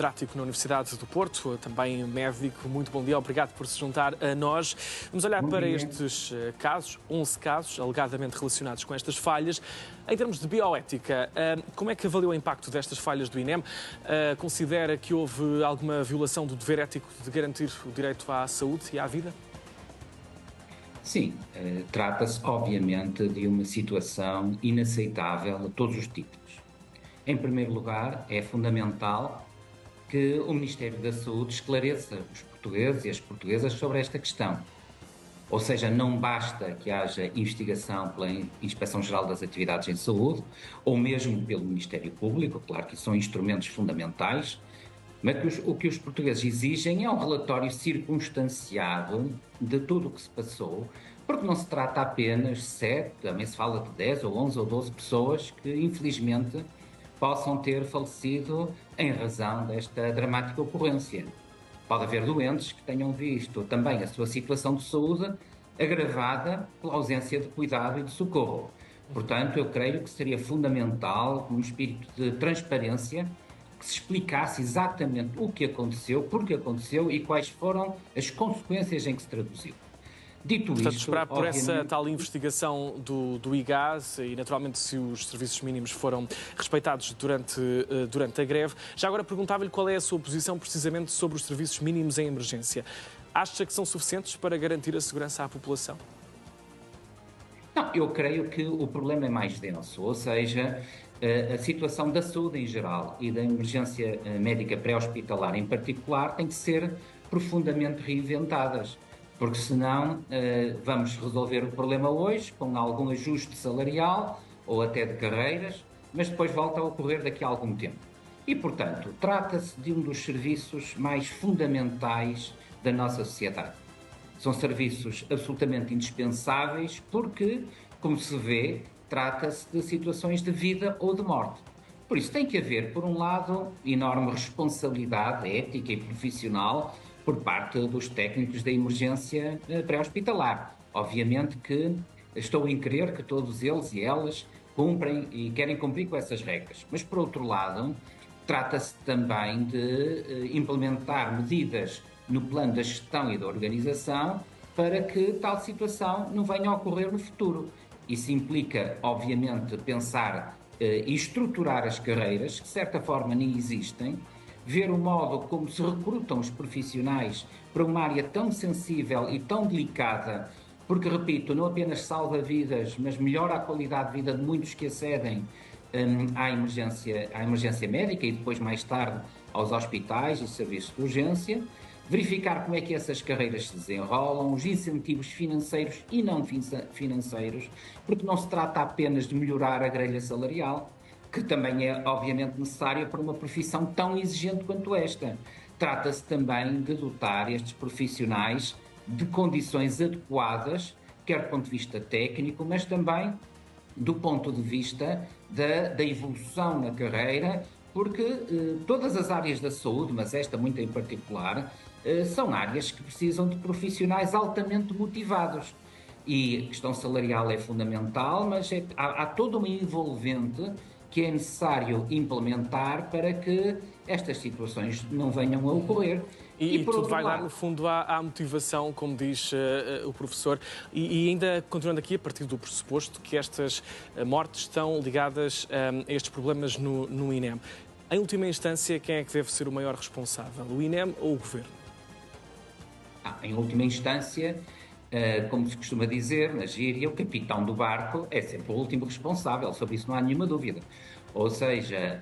catedrático na Universidade do Porto, também médico. Muito bom dia, obrigado por se juntar a nós. Vamos olhar para estes casos, 11 casos, alegadamente relacionados com estas falhas. Em termos de bioética, como é que avaliou o impacto destas falhas do INEM? Considera que houve alguma violação do dever ético de garantir o direito à saúde e à vida? Sim, trata-se obviamente de uma situação inaceitável a todos os títulos. Em primeiro lugar, é fundamental que o Ministério da Saúde esclareça os portugueses e as portuguesas sobre esta questão. Ou seja, não basta que haja investigação pela Inspeção-Geral das Atividades em Saúde, ou mesmo pelo Ministério Público, claro que são instrumentos fundamentais, mas o que os portugueses exigem é um relatório circunstanciado de tudo o que se passou, porque não se trata apenas de 7, também se fala de 10 ou 11 ou 12 pessoas que, infelizmente, possam ter falecido em razão desta dramática ocorrência. Pode haver doentes que tenham visto também a sua situação de saúde agravada pela ausência de cuidado e de socorro. Portanto, eu creio que seria fundamental, num espírito de transparência, que se explicasse exatamente o que aconteceu, por que aconteceu e quais foram as consequências em que se traduziu. Dito Portanto, isto, esperar por essa tal investigação do IGAS e, naturalmente, se os serviços mínimos foram respeitados durante a greve. Já agora perguntava-lhe qual é a sua posição precisamente sobre os serviços mínimos em emergência. Acha que são suficientes para garantir a segurança à população? Não, eu creio que o problema é mais denso, ou seja, a situação da saúde em geral e da emergência médica pré-hospitalar em particular tem que ser profundamente reinventadas, porque senão vamos resolver o problema hoje com algum ajuste salarial ou até de carreiras, mas depois volta a ocorrer daqui a algum tempo. E, portanto, trata-se de um dos serviços mais fundamentais da nossa sociedade. São serviços absolutamente indispensáveis porque, como se vê, trata-se de situações de vida ou de morte. Por isso tem que haver, por um lado, enorme responsabilidade ética e profissional por parte dos técnicos da emergência pré-hospitalar. Obviamente que estou em crer que todos eles e elas cumprem e querem cumprir com essas regras. Mas, por outro lado, trata-se também de implementar medidas no plano da gestão e da organização para que tal situação não venha a ocorrer no futuro. Isso implica, obviamente, pensar e estruturar as carreiras, que de certa forma nem existem, ver o modo como se recrutam os profissionais para uma área tão sensível e tão delicada, porque, repito, não apenas salva vidas, mas melhora a qualidade de vida de muitos que acedem à emergência médica e depois, mais tarde, aos hospitais e serviços de urgência. Verificar como é que essas carreiras se desenrolam, os incentivos financeiros e não financeiros, porque não se trata apenas de melhorar a grelha salarial, que também é obviamente necessária para uma profissão tão exigente quanto esta. Trata-se também de dotar estes profissionais de condições adequadas, quer do ponto de vista técnico, mas também do ponto de vista da evolução na carreira, porque todas as áreas da saúde, mas esta muito em particular, são áreas que precisam de profissionais altamente motivados. E a questão salarial é fundamental, mas há toda uma envolvente que é necessário implementar para que estas situações não venham a ocorrer. E tudo vai dar, no fundo, à motivação, como diz o professor. E ainda continuando aqui, a partir do pressuposto que estas mortes estão ligadas a estes problemas no INEM. Em última instância, quem é que deve ser o maior responsável? O INEM ou o Governo? Em última instância, como se costuma dizer na gíria, o capitão do barco é sempre o último responsável, sobre isso não há nenhuma dúvida. Ou seja,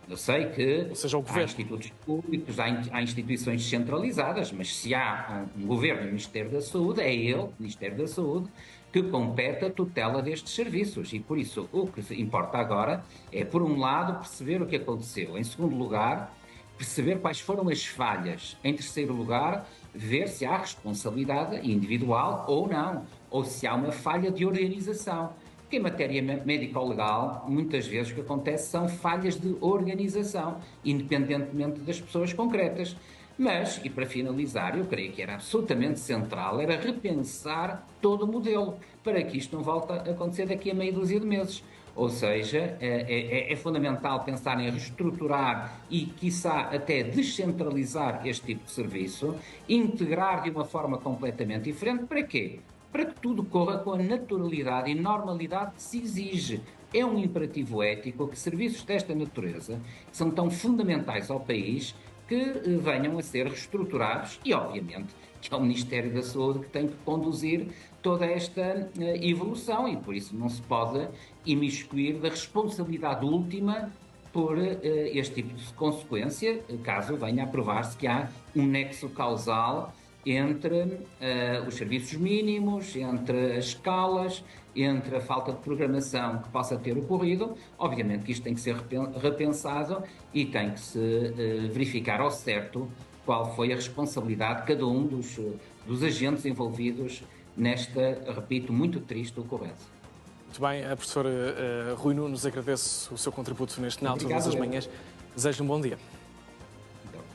eu sei que há institutos públicos, há instituições descentralizadas, mas se há um governo e um Ministério da Saúde, é ele, o Ministério da Saúde, que compete a tutela destes serviços. E por isso o que importa agora é, por um lado, perceber o que aconteceu. Em segundo lugar, perceber quais foram as falhas. Em terceiro lugar, ver se há responsabilidade individual ou não, ou se há uma falha de organização. Porque em matéria médico-legal, muitas vezes o que acontece são falhas de organização, independentemente das pessoas concretas. Mas, e para finalizar, eu creio que era absolutamente central, era repensar todo o modelo, para que isto não volte a acontecer daqui a meia dúzia de meses. Ou seja, é fundamental pensar em reestruturar e, quiçá, até descentralizar este tipo de serviço, integrar de uma forma completamente diferente. Para quê? Para que tudo corra com a naturalidade e normalidade que se exige. É um imperativo ético que serviços desta natureza, que são tão fundamentais ao país, que venham a ser reestruturados e, obviamente, que é o Ministério da Saúde que tem que conduzir toda esta evolução e, por isso, não se pode imiscuir da responsabilidade última por este tipo de consequência, caso venha a provar-se que há um nexo causal entre os serviços mínimos, entre as escalas, entre a falta de programação que possa ter ocorrido. Obviamente que isto tem que ser repensado e tem que se verificar ao certo qual foi a responsabilidade de cada um dos agentes envolvidos nesta, repito, muito triste ocorrência. Muito bem, a professora Rui Nunes, agradeço o seu contributo neste Na Altura das Manhãs. Desejo um bom dia.